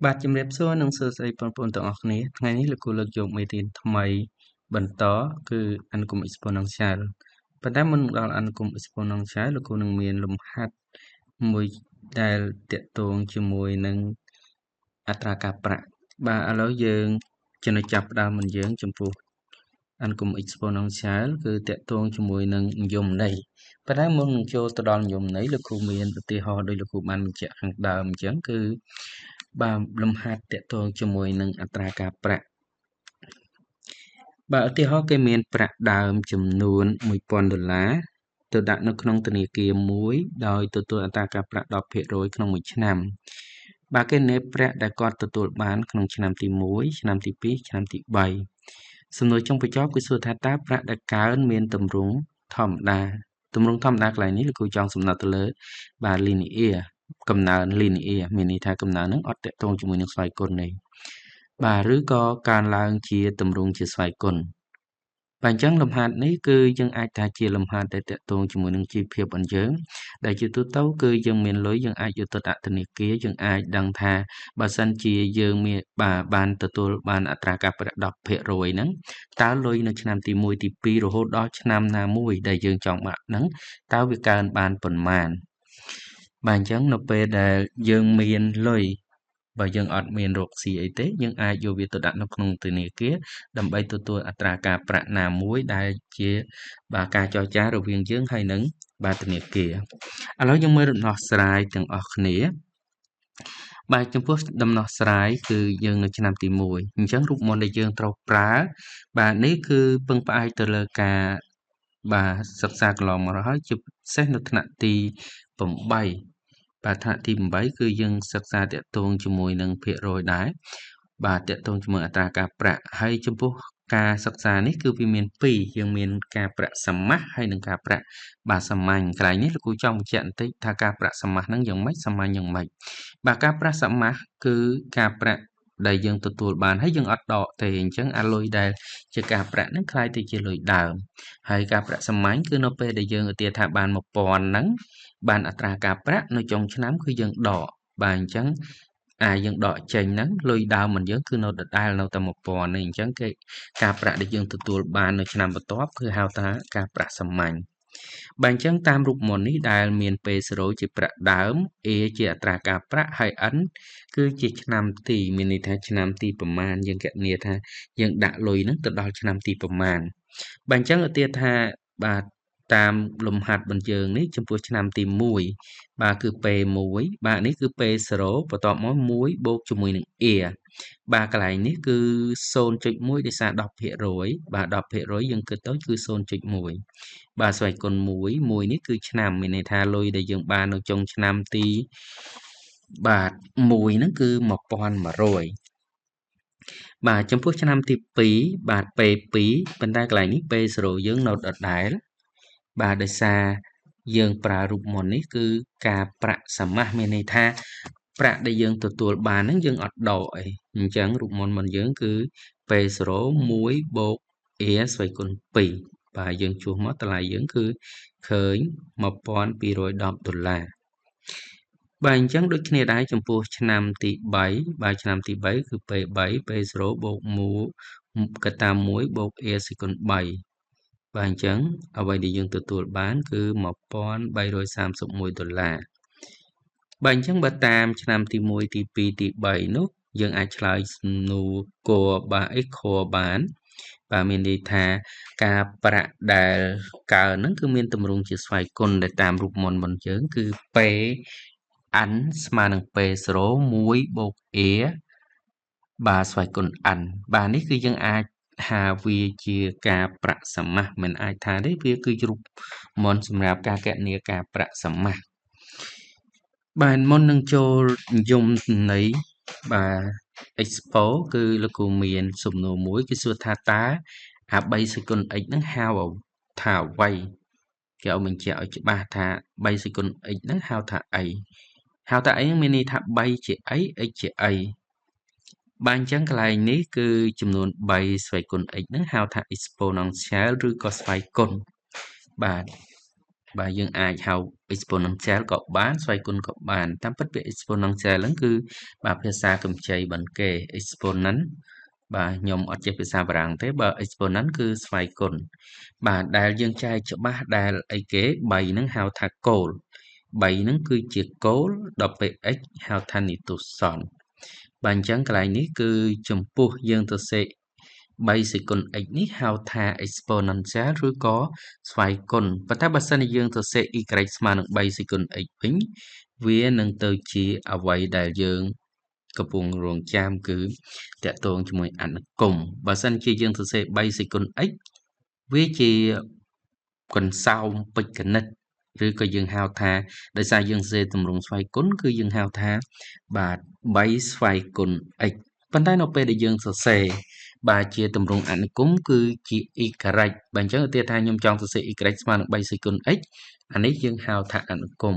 បាទជំរាបសួរនិងសួស្តីបងប្អូនទាំងអស់គ្នាថ្ងៃនេះលោកគ្រូលើកយកមេរៀនថ្មីបន្តគឺអានគុំ exponential ប៉ុន្តែមុនដល់អានគុំ exponential លោកគ្រូនឹងមានលំហាត់មួយដែលតាក់ទងជាមួយនឹងអត្រាការប្រាក់បាទឥឡូវយើងចំណុចចាប់ផ្ដើមរបស់យើងចំពោះអានគុំ exponential គឺតាក់ទងជាមួយនឹងនិយមន័យប៉ុន្តែមុននឹងចូលទៅដល់និយមន័យលោកគ្រូមានឧទាហរណ៍ដោយលោកគ្រូបានបញ្ជាក់ខាងដើមអញ្ចឹងគឺបាទលំហាត់តាក់ទងជាមួយនឹងអត្រាការប្រាក់បាទឧទាហរណ៍គេមានប្រាក់ដើមចំនួន$1000ទៅដាក់នៅក្នុងធនាគារមួយដោយទទួលអត្រាការប្រាក់ 10% ក្នុងមួយឆ្នាំបាទគេនេប្រាក់ដែលគាត់ទទួលបានក្នុងឆ្នាំទី1ឆ្នាំទី2ឆ្នាំទី3សំណួរចុងបញ្ចប់គឺសួរថាតើប្រាក់ដែលកើនមានទម្រង់ធម្មតាកន្លែងនេះលោកគ្រូចង់សំដៅទៅលើបាទ linear កំណើន linear មានន័យថាកំណើនហ្នឹងអត់តាក់ទងជាមួយនឹងស្វ័យគុណទេបាទឬក៏កើនឡើងជាទម្រង់ជាស្វ័យគុណបាទអញ្ចឹងលំហាត់នេះគឺយើងអាចថាជាលំហាត់ដែលតាក់ទងជាមួយនឹងជីវភាពរបស់យើងដែលជាទូទៅគឺយើងមានលុយយើងអាចយកទៅដាក់ធនាគារយើងអាចដឹងថាបើសិនជាយើងមានបានទទួលបានអត្រាការប្រាក់ 10% ហ្នឹងតើលុយនៅឆ្នាំទី1ទី2រហូតដល់ឆ្នាំណាមួយដែលយើងចង់បាក់ហ្នឹងតើវាកើនបានប៉ុន្មានបាទអញ្ចឹងនៅពេលដែលយើងមានលុយបើយើងអត់មានរកស៊ីអីទេយើងអាចយកវាទៅដាក់នៅក្នុងធនាគារដើម្បីទទួលអត្រាការប្រាក់ណាមួយដែលជាបាទការចរចារវាងយើងហើយនឹងបាទធនាគារឥឡូវយើងមើលដំណោះស្រាយទាំងអស់គ្នាបាទចំពោះដំណោះស្រាយគឺយើងនៅឆ្នាំទី1អញ្ចឹងរូបមន្តដែលយើងត្រូវប្រើបាទនេះគឺពឹងផ្អែកទៅលើការបាទសិក្សាកន្លងមកហើយជាពិសេសនៅថ្នាក់ទី8បាទថ្នាក់ទី8គឺយើងសិក្សាតាក់ទងជាមួយនឹងភាគរយដែរបាទតាក់ទងជាមួយអត្រាការប្រាក់ហើយចំពោះការសិក្សានេះគឺវាមាន2យើងមានការប្រាក់សមាសហើយនិងការប្រាក់បាទសាមញ្ញកន្លែងនេះលោកគ្រូចង់បញ្ជាក់បន្តិចថាការប្រាក់សមាសហ្នឹងយ៉ាងម៉េចសាមញ្ញយ៉ាងម៉េចបាទការប្រាក់សមាសគឺការប្រាក់ដែលយើងទទួលបានហើយយើងអត់ដកទេអញ្ចឹងអាលុយដែលជាការប្រាក់ហ្នឹងคล้ายទៅជាលុយដើមហើយការប្រាក់សាមញ្ញគឺនៅពេលដែលយើងឧទាហរណ៍ថាបាន1000ហ្នឹងបានអត្រាការប្រាក់នៅចុងឆ្នាំគឺយើងដកបាទអញ្ចឹងយើងដកចេញហ្នឹងលុយដើមរបស់យើងគឺនៅដដែលនៅតែ1000នេះអញ្ចឹងគេការប្រាក់ដែលយើងទទួលបាននៅឆ្នាំបន្ទាប់គឺហៅថាការប្រាក់សាមញ្ញបាទអញ្ចឹងតាមរូបមន្តនេះដែលមាន P0 ជាប្រាក់ដើម A ជាអត្រាការប្រាក់ហើយ N គឺជាឆ្នាំទីមានន័យថាឆ្នាំទីប្រមាណយើងគណនាថាយើងដាក់លុយហ្នឹងទៅដល់ឆ្នាំទីប្រមាណបាទអញ្ចឹងឧទាហរណ៍ថាបាទតាមលំហាត់របស់យើងនេះចំពោះឆ្នាំទី1បាទគឺ P1 បាទនេះគឺ P0 បន្ទាប់មក1បូកជាមួយនឹង A បាទកន្លែងនេះគឺ 0.1 ដោយសារ 10% បាទ 10% យើងគិតទៅគឺ 0.1 បាទស្វ័យគុណ1នេះគឺឆ្នាំមានន័យថាលុយដែលយើងបាននៅចុងឆ្នាំទីបាទ1ហ្នឹងគឺ1100បាទចំពោះឆ្នាំទី2បាទ P2 ប៉ុន្តែកន្លែងនេះ P0 យើងនៅដដែលបាទដោយសារយើងប្រើរូបមន្តនេះគឺការប្រាក់សមាសមានន័យថាប្រាក់ដែលយើងទទួលបានហ្នឹងយើងអត់ដកអីអញ្ចឹងរូបមន្តរបស់យើងគឺ P0 1បូក A ស្វ័យគុណ2បាទយើងជួសមកតម្លៃយើងគឺឃើញ$1210បាទអញ្ចឹងដូចគ្នាដែរចំពោះឆ្នាំទី3បាទឆ្នាំទី3គឺ P3 P0 បូក1កតា1បូក A សេគុណ3បាទអញ្ចឹងអ្វីដែលយើងទទួលបានគឺ$1331បាទអញ្ចឹងបើតាមឆ្នាំទី1ទី2ទី3នោះយើងអាចឆ្លើយសំណួរគួរបាទខបានបាទមានន័យថាការប្រាក់ដែលកើនហ្នឹងគឺមានទម្រង់ជាស្វ័យគុណដែលតាមរូបមន្តរបស់យើងគឺ P n ស្មើនឹង P0 1បូក A បាទស្វ័យគុណ n បាទនេះគឺយើងអាចថាវាជាការប្រាក់សមាសមិនអាចថាទេវាគឺជារូបមន្តសម្រាប់ការគណនាការប្រាក់សមាសបាទមុននឹងចូលនិយមន័យបាទ expo គឺលោកគ្រូមានសំណួរមួយគឺសួរថាតើអា3សេគុណ x ហ្នឹងហៅថាអ្វីគេឲ្យបញ្ជាក់ឲ្យច្បាស់ថា3សេគុណ x ហ្នឹងហៅថាអីហៅថាអីមានន័យថា3ជាអី x ជាអីបាទអញ្ចឹងកន្លែងនេះគឺចំនួន3ស្វ័យគុណ x ហ្នឹងហៅថា exponential ឬក៏ស្វ័យគុណបាទ បាទយើងអាចហៅ exponential ក៏បានស្វ័យគុណក៏បានតាមពិតពាក្យ exponential ហ្នឹងគឺបាទភាសាកម្ចីបន្គេ exponent បាទខ្ញុំអត់ចេះភាសាបារាំងទេបើ exponent គឺស្វ័យគុណបាទដែលយើងចែកច្បាស់ដែលអីគេ3ហ្នឹងហៅថាគោល3ហ្នឹងគឺជាគោលដល់ពេល x ហៅថានីតុសន្នបាទអញ្ចឹងកន្លែងនេះគឺចំពោះយើងទៅសេ3សេគុណ x នេះហៅថា exponential ឬក៏ស្វ័យគុណប៉ុន្តែបើសិនជាយើងទៅសេ y ស្មើនឹង3សេគុណ x វិញវានឹងទៅជាអ្វីដែលយើងកំពុងរងចាំគឺតកតងជាមួយអនុគមបើសិនជាយើងសរសេរ3សេគុណ x វាជាកន្សោមពេជ្រគណិតឬក៏យើងហៅថាដោយសារយើងសរសេរទម្រង់ស្វ័យគុណគឺយើងហៅថាបាទ3ស្វ័យគុណ x ប៉ុន្តែនៅពេលដែលយើងសរសេរបាទជាទម្រង់អនុគមគឺជា y បាទអញ្ចឹងឧទាហរណ៍ថាខ្ញុំចង់សរសេរ y ស្មើនឹង3សេគុណ x អានេះយើងហៅថាអនុគម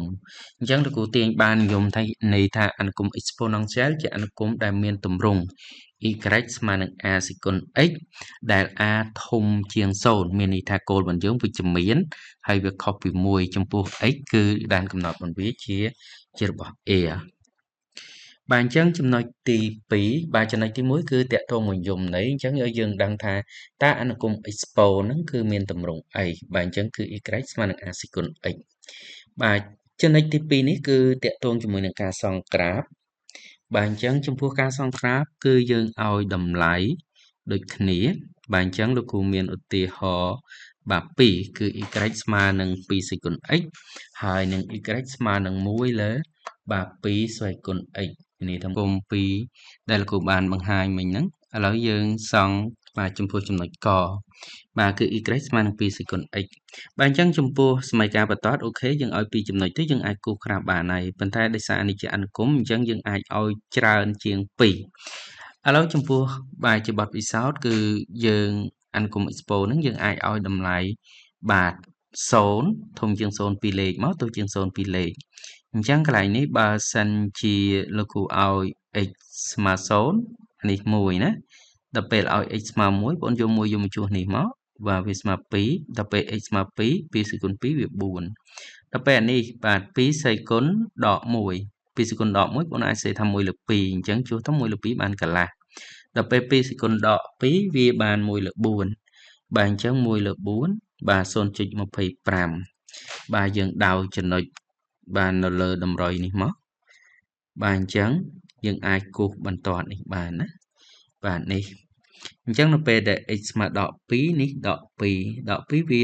អញ្ចឹងលោកគ្រូទាញបាននិយមថាន័យថាអនុគម exponential ជាអនុគមដែលមានទម្រង់ y ស្មើនឹង a សេគុណ x ដែល a ធំជាង0មានន័យថាគោលរបស់យើងវិជ្ជមានហើយវាខុសពី1ចំពោះ x គឺដែនកំណត់របស់វាជារបស់ a បាទអញ្ចឹងចំណុចទី2បាទចំណុចទី1គឺតកតងមួយយមន័យអញ្ចឹងឲ្យយើងដឹងថាតើអនុគម expo ហ្នឹងគឺមានទម្រង់អីបាទអញ្ចឹងគឺ y ស្មើនឹង a សេគុណ x បាទចំណុចទី2នេះគឺតកតងជាមួយនឹងការសងក្រាបបាទអញ្ចឹងចំពោះការសងក្រាបគឺយើងឲ្យតម្លៃដូចគ្នាបាទអញ្ចឹងលោកគ្រូមានឧទាហរណ៍បាទ2គឺ y ស្មើនឹង2សេគុណ x ហើយនឹង y ស្មើនឹង1លើបាទ2ស្វ័យគុណ x នេះថាគុំ2ដែលលោកគ្រូបានបង្ហាញមិញហ្នឹងឥឡូវយើងសង់បាទចំពោះចំណុចកបាទគឺ y ស្មើនឹង2សេគុណ x បាទអញ្ចឹងចំពោះសមីការបន្ទាត់អូខេយើងឲ្យ2ចំណុចទៅយើងអាចគូសក្រាបបានហើយប៉ុន្តែដោយសារនេះជាអនុគមអញ្ចឹងយើងអាចឲ្យច្រើនជាង2ឥឡូវចំពោះបាទជាបទពិសោធន៍គឺយើងអនុគម expo ហ្នឹងយើងអាចឲ្យតម្លៃបាទ0ធំជាង0 2លេខមកទៅជាង0 2លេខអញ្ចឹងកន្លែងនេះបើសិនជាលោកគ្រូឲ្យ x ស្មើ0នេះ1ណាដល់ពេលឲ្យ x ស្មើ1បងយក1យកមកជួសនេះមកបាទវាស្មើ2ដល់ពេល x ស្មើ2 2សេគុណ2វា4ដល់ពេលអានេះបាទ2សេគុណដក1 2សេគុណដក1បងអាចសេថា1លើ2អញ្ចឹងជួសទៅ1លើ2បានកន្លះដល់ពេល2សេគុណដក2វាបាន1លើ4បាទអញ្ចឹង1លើ4បាទ 0.25 បាទយើងដោចំណុចបាននៅលើតម្រុយនេះមកបាទអញ្ចឹងយើងអាចគូសបន្ទាត់នេះបានណាបាទនេះអញ្ចឹងនៅពេលដែល x ស្មើដក2នេះដក2ដក2វា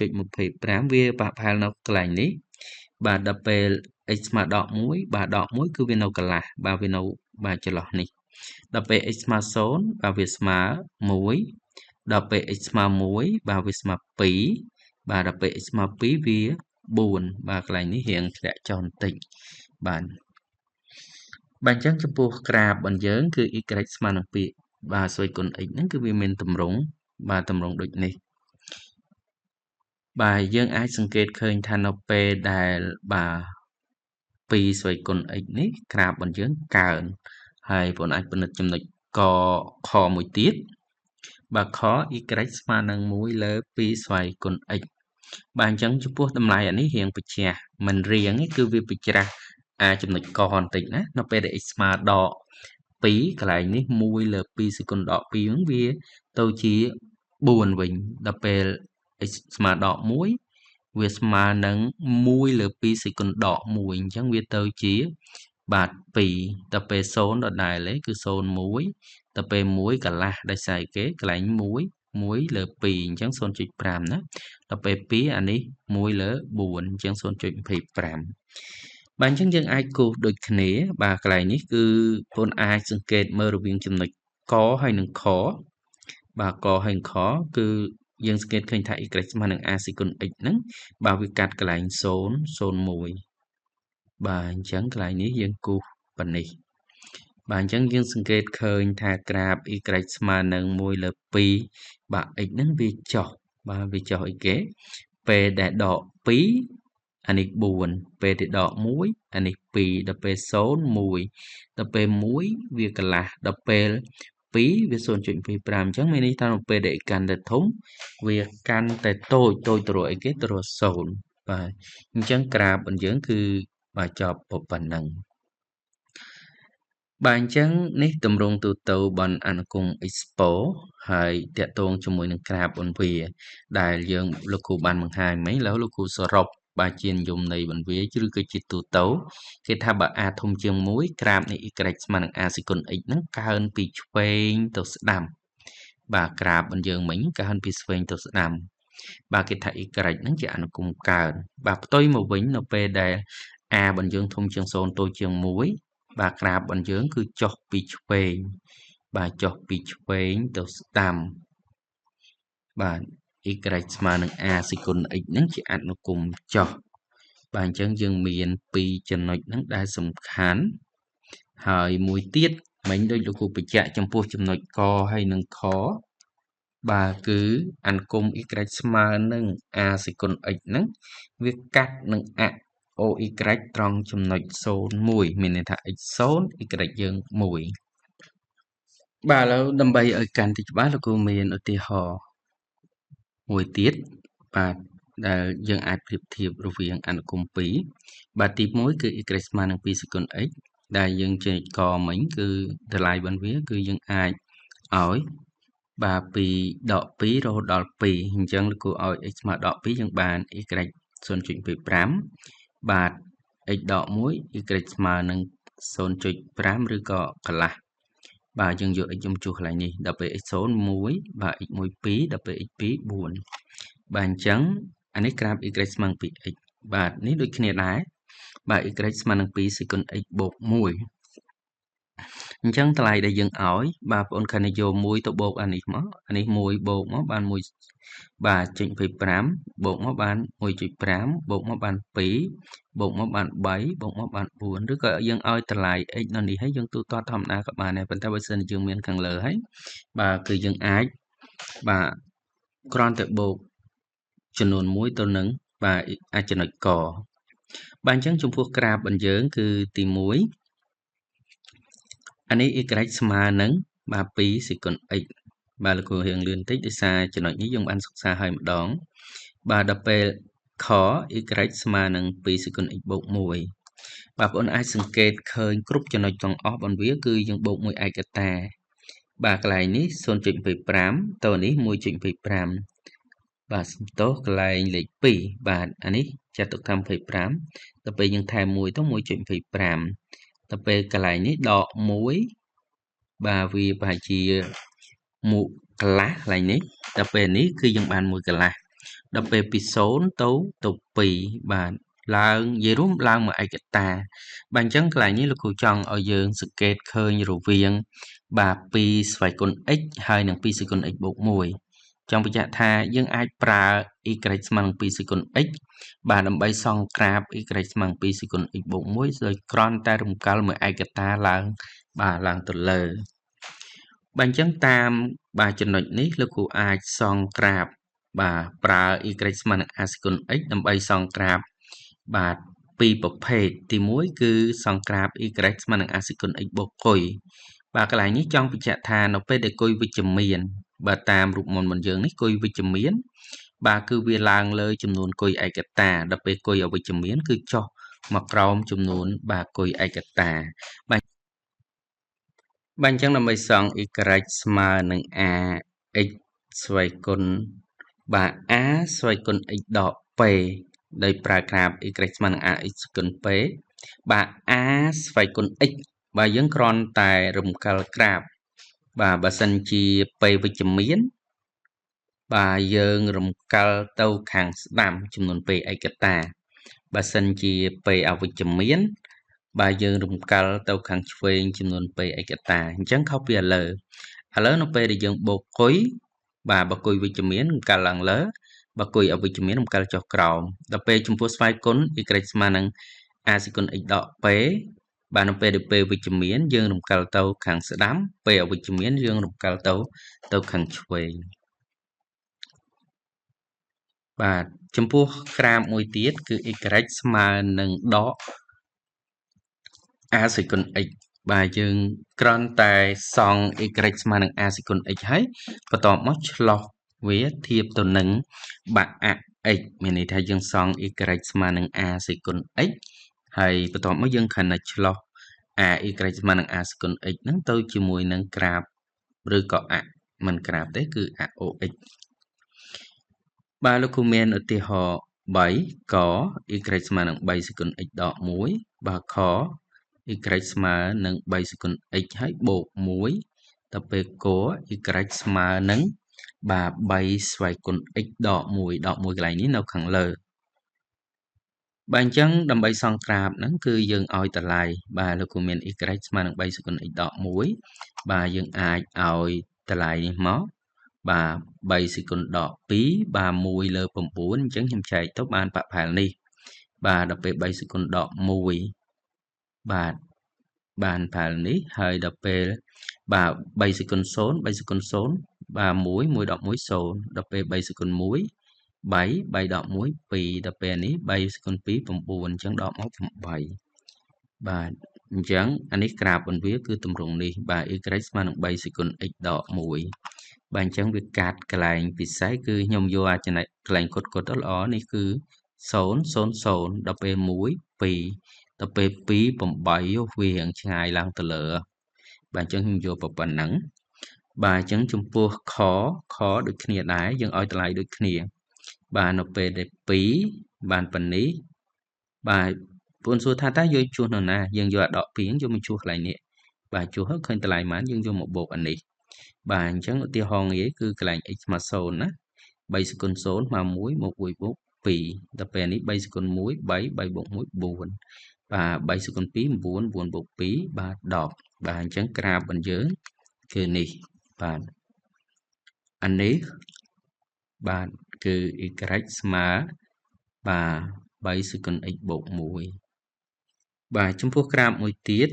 0.25 វាប្រហែលនៅកន្លែងនេះបាទដល់ពេល x ស្មើដក1បាទដក1គឺវានៅកន្លះបាទវានៅបាទចន្លោះនេះដល់ពេល x ស្មើ0បាទវាស្មើ1ដល់ពេល x ស្មើ1បាទវាស្មើ2បាទដល់ពេល x ស្មើ2វា4បាទកន្លែងនេះរៀងធ្លាក់ចុះបន្តិចបាទអញ្ចឹងចំពោះក្រាបរបស់យើងគឺ y ស្មើនឹង2បាទស្វ័យគុណ x ហ្នឹងគឺវាមានទម្រង់បាទទម្រង់ដូចនេះបាទយើងអាចសង្កេតឃើញថានៅពេលដែលបាទ2ស្វ័យគុណ x នេះក្រាបរបស់យើងកើនហើយបងអាចពិនិត្យចំណុចកខមួយទៀតបាទខ y ស្មើនឹង1លើ2ស្វ័យគុណ x បាទអញ្ចឹងចំពោះតម្លៃអានេះរៀងប្រជ្រះមិនរៀងទេគឺវាប្រជ្រះចំណុចកបន្តិចណានៅពេលដែល x ស្មើដក2កន្លែងនេះ1លើ2សេគុណដក2ហ្នឹងវាទៅជា4វិញដល់ពេល x ស្មើដក1វាស្មើនឹង1លើ2សេគុណដក1អញ្ចឹងវាទៅជាបាទ2ដល់ពេល0ដដែលឯងគឺ01ដល់ពេល1កន្លះដោយសារគេកន្លែង1លើ2អញ្ចឹង 0.5 ណាដល់ពេល2អានេះ1លើ4អញ្ចឹង 0.25 បាទអញ្ចឹងយើងអាចគូសដូចគ្នាបាទកន្លែងនេះគឺបងអាចសង្កេតមើលរវាងចំណុចកហើយនិងខបាទកហើយនិងខគឺយើងសង្កេតឃើញថា y ស្មើនឹង a សេគុណ x ហ្នឹងបាទវាកាត់កន្លែង0 01បាទអញ្ចឹងកន្លែងនេះយើងគូសប៉ុណ្នេះបាទអញ្ចឹងយើងសង្កេតឃើញថាក្រាប y ស្មើនឹង1លើ2បាទ x ហ្នឹងវាចុះបាទវាចុះអីគេពេលដែលដក2អានេះ4ពេលដែលដក1អានេះ2ដល់ពេល0 1ដល់ពេល1វាកន្លះដល់ពេល2វា 0.25 អញ្ចឹងមានន័យថានៅពេលដែល កាន់តែធំវាកាន់តែតូចទៅរកអីគេទៅរក0 បាទអញ្ចឹងក្រាបរបស់យើងគឺបាទចប់ប៉ុណ្ណឹងបាទអញ្ចឹងនេះទម្រង់ទូទៅបណ្ណអនុគម Expo ហើយតាក់ទងជាមួយនឹងក្រាបបន្វាដែលយើងលោកគ្រូបានបង្ហាញមិញឥឡូវលោកគ្រូសរុបបាទជានិយមនៃបន្វាឬក៏ជាទូទៅគេថាបើ a ធំជាង1ក្រាបនៃ y ស្មើនឹង a សេគុណ x ហ្នឹងកើនពីឆ្វេងទៅស្ដាំបាទក្រាបរបស់យើងមិញកើនពីឆ្វេងទៅស្ដាំបាទគេថា y ហ្នឹងជាអនុគមកើនបាទផ្ទុយមកវិញនៅពេលដែល a របស់យើងធំជាង0តូចជាង1បាទក្រាបរបស់យើងគឺចុះពីឆ្វេងបាទចុះពីឆ្វេងទៅស្ដាំបាទ y ស្មើនឹង a សេគុណ x ហ្នឹងជាអនុគមចុះបាទអញ្ចឹងយើងមាន2ចំណុចហ្នឹងដែលសំខាន់ហើយមួយទៀតមិញដូចលោកគ្រូបញ្ជាក់ចំពោះចំណុចកហើយនឹងខបាទគឺអនុគម y ស្មើនឹង a សេគុណ x ហ្នឹងវាកាត់នឹងអ OY ត្រង់ចំណុច01មានន័យថា x 0 y យើង1បាទឥឡូវដើម្បីឲ្យកាន់តែច្បាស់លោកគ្រូមានឧទាហរណ៍មួយទៀតបាទដែលយើងអាចប្រៀបធៀបរវាងអនុគម2បាទទី1គឺ y ស្មើនឹង2សេគុណ x ដែលយើងចេញកមិញគឺតម្លៃរបស់វាគឺយើងអាចឲ្យបាទពីដក2រហូតដល់2អញ្ចឹងលោកគ្រូឲ្យ x ស្មើដក2យើងបាន y 0.25បាទ x ដក1 y ស្មើនឹង 0.5 ឬក៏កន្លះបាទយើងយក x ចំជួសកន្លែងនេះដល់ពេល x 0 1បាទ x 1 2ដល់ពេល x 2 4បាទអញ្ចឹងអានេះក្រាប y ស្មើនឹង 2x បាទនេះដូចគ្នាដែរបាទ y ស្មើនឹង2សេគុណ x បូក1អញ្ចឹងតម្លៃដែលយើងឲ្យបាទបងប្អូនខនិយក1ទៅបូកអានេះមកអានេះ1បូកមកបាន1បាទ 0.25 បូកមកបាន 1.5 បូកមកបាន2បូកមកបាន3បូកមកបាន4ឬក៏យើងឲ្យតម្លៃ x នៅនេះហើយយើងទូទាត់ធម្មតាក៏បានដែរប៉ុន្តែបើសិនយើងមានខាងលើហើយបាទគឺយើងអាចបាទគ្រាន់តែបូកចំនួន1ទៅនឹងបាទអាចចំណុចកបាទអញ្ចឹងចំពោះក្រាបរបស់យើងគឺទី1អានេះ y ស្មើនឹងបាទ2សេគុណ x បាទលោកគ្រូរៀងលឿនបន្តិចដោយសារចំណុចនេះយើងបានសិក្សាហើយម្ដងបាទដល់ពេលខ y ស្មើនឹង2សេគុណ x បូក1បាទបងប្អូនអាចសង្កេតឃើញគ្រប់ចំណុចទាំងអស់របស់វាគឺយើងបូកមួយឯកតាបាទកន្លែងនេះ 0.25 ទៅនេះ 1.25 បាទសំទោសកន្លែងលេខ2បាទអានេះចាត់ទុកថា25ដល់ពេលយើងថែម1ទៅ 1.25ដល់ពេលកន្លែងនេះដក1បាទវាប្រហែលជា1កន្លះកន្លែងនេះដល់ពេលនេះគឺយើងបាន1កន្លះដល់ពេលពី0ទៅ2បាទឡើងនិយាយរួមឡើងមួយឯកតាបាទអញ្ចឹងកន្លែងនេះលោកគ្រូចង់ឲ្យយើងសង្កេតឃើញរវាងបាទ2ស្វ័យគុណ x ហើយនឹង2សេគុណ x បូក1ចង់បញ្ជាក់ថាយើងអាចប្រើ y ស្មើនឹង2សេគុណ x បាទដើម្បីសង្ក្រាប y ស្មើនឹង2សេគុណ x បូក1ដោយគ្រាន់តែរំកិលមួយឯកតាឡើងបាទឡើងទៅលើបាទអញ្ចឹងតាមបាទចំណុចនេះលោកគ្រូអាចសង្ក្រាបបាទប្រើ y ស្មើនឹង a សេគុណ x ដើម្បីសង្ក្រាបបាទពីរប្រភេទទី1គឺសង្ក្រាប y ស្មើនឹង a សេគុណ x បូកគុយបាទកន្លែងនេះចង់បញ្ជាក់ថានៅពេលដែលគុយវិជ្ជមានបាទតាមរូបមន្តរបស់យើងនេះគុយវិជ្ជមានបាទគឺវាឡើងលើចំនួនគុយឯកតាដល់ពេលគុយអវិជ្ជមានគឺចុះមកក្រោមចំនួនបាទគុយឯកតាបាទអញ្ចឹងដើម្បីសង y ស្មើនឹង a x ស្វ័យគុណបាទ a ស្វ័យគុណ x ដក p ដោយប្រើក្រាប y ស្មើនឹង a x គុណ p បាទ a ស្វ័យគុណ x បាទយើងគ្រាន់តែរំកិលក្រាបបាទបើសិនជា p វិជ្ជមានបាទយើងរំកិលទៅខាងស្ដាំចំនួន p ឯកតាបើសិនជា p អវិជ្ជមានបាទយើងរំកិលទៅខាងឆ្វេងចំនួន p ឯកតាអញ្ចឹងខុសពីឥឡូវនៅពេលដែលយើងបូកគុយបាទបើគុយវិជ្ជមានរំកិលឡើងលើបើគុយអវិជ្ជមានរំកិលចុះក្រោមដល់ពេលចំពោះស្វ័យគុណ y ស្មើនឹង a សេគុណ x ដក p បាទនៅពេលដែល p វិជ្ជមានយើងរំកិលទៅខាងស្ដាំ p អវិជ្ជមានយើងរំកិលទៅខាងឆ្វេងបាទចំពោះក្រាបមួយទៀតគឺ y ស្មើនឹងដក a សេគុណ x បាទយើងគ្រាន់តែសង់ y ស្មើនឹង a សេគុណ x ហើយបន្ទាប់មកឆ្លោះវាធៀបទៅនឹងបាទ x មានន័យថាយើងសង់ y ស្មើនឹង a សេគុណ x ហើយបន្ទាប់មកយើងខណ្ឌឆ្លោះ a y ស្មើនឹង a សេគុណ x ហ្នឹងទៅជាមួយនឹងក្រាបឬក៏អមិនក្រាបទេគឺអ OX បាទលោកគ្រូមានឧទាហរណ៍3ក y ស្មើនឹង3សេគុណ x ដក1បាទខ y ស្មើនឹង3សេគុណ x ហើយបូក1ទៅពេលក y ស្មើនឹងបាទ3ស្វ័យគុណ x ដក1កន្លែងនេះនៅខាងលើបាទអញ្ចឹងដើម្បីសង្ក្រាបហ្នឹងគឺយើងឲ្យតម្លៃបាទលោកគ្រូមាន y ស្មើនឹង3សេគុណ x ដក1បាទយើងអាចឲ្យតម្លៃនេះមកបាទ3សេគុណដក2បាទ1លើ9អញ្ចឹងខ្ញុំចែកទៅបានប្រផែលនេះបាទដល់ពេល3សេគុណដក1បាទបានផែលនេះហើយដល់ពេលបាទ3សេគុណ0 3សេគុណ0បាទ1 1ដក1 0ដល់ពេល3សេគុណ1 3 3ដក1 2ដល់ពេលនេះ3សេគុណ2 9អញ្ចឹងដកមក8បាទអញ្ចឹងអានេះក្រាបរបស់វាគឺទម្រង់នេះបាទ y ស្មើនឹង3សេគុណ x ដក1បាទអញ្ចឹងវាកាត់កន្លែងពិសេសគឺខ្ញុំយកអាចំណុចកន្លែងគុតទៅល្អនេះគឺ0 0 0ដល់ពេល1 2ដល់ពេល2 8វារៀងឆ្ងាយឡើងទៅលើបាទអញ្ចឹងខ្ញុំយកប៉ុណ្ណឹងបាទអញ្ចឹងចំពោះខដូចគ្នាដែរយើងឲ្យតម្លៃដូចគ្នាបាទនៅពេលដែល2បានប៉ុណ្នេះបាទពួនសួរថាតើយើងជួសនៅណាយើងយកអាដក2យកមកជួសកន្លែងនេះបាទជួសហើយឃើញតម្លៃប៉ុន្មានយើងយកមកបូកអានេះបាទអញ្ចឹងឧទាហរណ៍ងាយគឺកន្លែង x ស្មើ0ណា3សេគុណ0ស្មើ1មក1បូក2ដល់ពេលនេះ3សេគុណ1 3 3បូក1 4បាទ3សេគុណ2 9 9បូក2បាទ10បាទអញ្ចឹងក្រាបរបស់យើងគឺនេះបាទអានេះបាទគឺ y ស្មើបាទ3សេគុណ x បូក1បាទចំពោះក្រាបមួយទៀត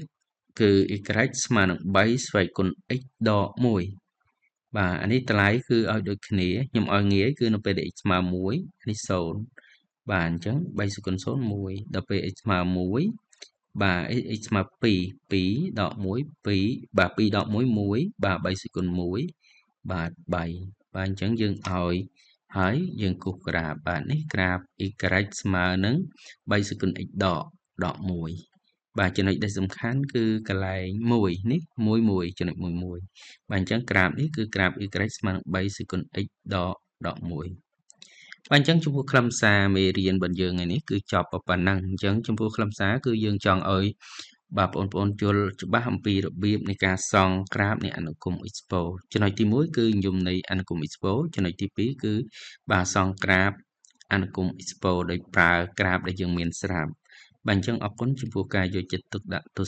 គឺ y ស្មើនឹង3ស្វ័យគុណ x ដក1បាទអានេះតម្លៃគឺឲ្យដូចគ្នាខ្ញុំឲ្យងាយគឺនៅពេលដែល x ស្មើ1នេះ0បាទអញ្ចឹង3សេគុណ0 1ដល់ពេល x ស្មើ1បាទ x ស្មើ2 2ដក1 2បាទ2ដក1 1បាទ3សេគុណ1បាទ3បាទអញ្ចឹងយើងឲ្យហើយយើងគូសក្រាបបាទនេះក្រាប y ស្មើនឹង3សេគុណ x ដក1បាទចំណុចដែលសំខាន់គឺកន្លែង1នេះ1ចំណុច1បាទអញ្ចឹងក្រាបនេះគឺក្រាប y ស្មើនឹង3សេគុណ x ដក1បាទអញ្ចឹងចំពោះខ្លឹមសារមេរៀនរបស់យើងថ្ងៃនេះគឺចប់ប៉ុណ្ណឹងអញ្ចឹងចំពោះខ្លឹមសារគឺយើងចង់ឲ្យបាទបងប្អូនយល់ច្បាស់អំពីរបៀបនៃការសង់ក្រាបនៃអនុគម Expo ចំណុចទី1គឺនិយមនៃអនុគម Expo ចំណុចទី2គឺបាទសង់ក្រាបអនុគម Expo ដោយប្រើក្រាបដែលយើងមានស្រាប់បាទអញ្ចឹងអរគុណចំពោះការយកចិត្តទុកដាក់ទស្ស